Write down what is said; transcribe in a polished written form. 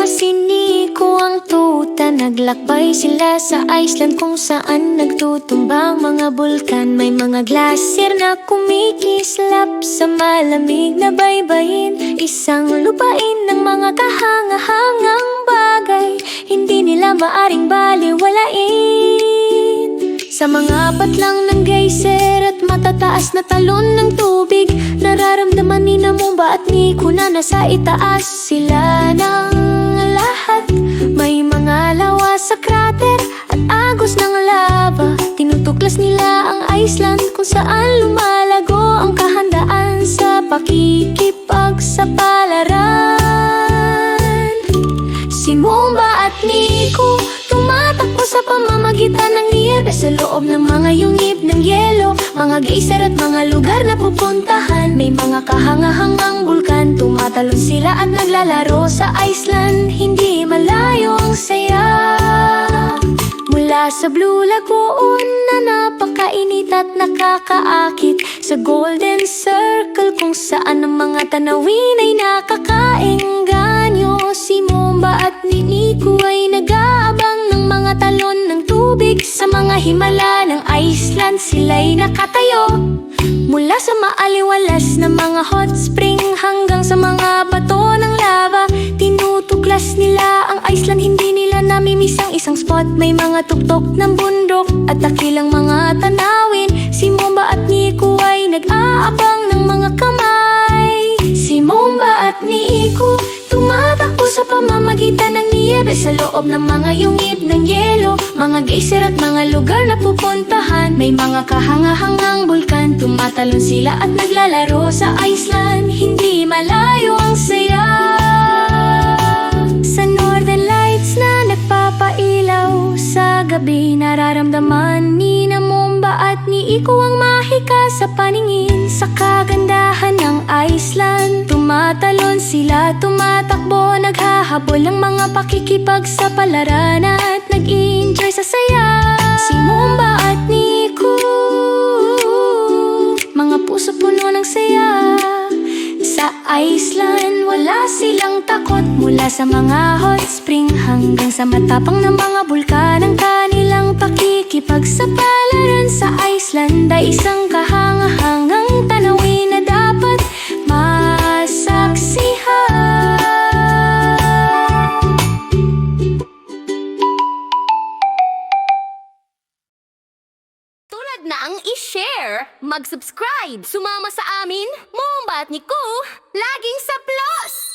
si Nico ang tuta. Naglakbay sila sa Iceland kung saan nagtutumbang mga bulkan. May mga glacier na kumikislap sa malamig na baybayin. Isang lupain ng mga kahangahangang bagay, hindi nila maaring baliwalain. Sa mga patlang ng geyser at matataas na talon ng tubig, nararamdaman ni Momba at Nico na nasa itaas sila ng lahat. May mga lawa sa krater at agos ng lava. Tinutuklas nila ang Iceland kung saan lumalago ang kahandaan sa pakikipagsapalaran. Si Momba at Nico tumatakbo sa pamamagitan ng niyebe sa loob ng mga yungib ng yelo, mga geyser at mga lugar na pupuntahan. May mga kahangahangang bulkan, tumatalon sila at naglalaro sa Iceland. Hindi malayo ang saya. Mula sa Blue Lagoon na napakainit at nakakaakit, sa Golden Circle kung saan ang mga tanawin ay nakakaengganyo. Si Momba at ni Nico ay nag-aabang ng mga talon ng tubig. Sa mga himala ng Iceland sila'y nakatayo. Mula sa maaliwalas na mga hot spring hanggang sa mga bato ng lava, tinutuklas nila ang Iceland. Hindi nila namimiss ang isang spot. May mga tuktok ng bundok at dakilang mga tanawin. Si Momba at Nico ay nag-aabang ng mga kamay. Si Momba at Nico tumatakbo sa pamamagitan ng niyebe sa loob ng mga yungib ng yelo, mga geyser at mga lugar na pupuntahan. May mga kahangahangang bulkan, tumatalon sila at naglalaro sa Iceland. Hindi malayo ang saya. Sa Northern Lights na nagpapailaw sa gabi, nararamdaman ni Momba at ni Nico ang mahika sa paningin sa kagandahan ng Iceland. Tumatalon sila, tumatakbo, naghahabol ang mga pakikipagsapalaran at nag-enjoy sa saya. Si Momba at Nico, mga puso puno ng saya. Sa Iceland, wala silang takot. Mula sa mga hot spring hanggang sa matapang na mga bulkan, ang kanilang pakikipagsapalaran sa Iceland ay isang kahangahangang tanawin na dapat masaksihan. Tulad na ang i-share, mag-subscribe, sumama sa amin, Momba at Nico, laging sa plus!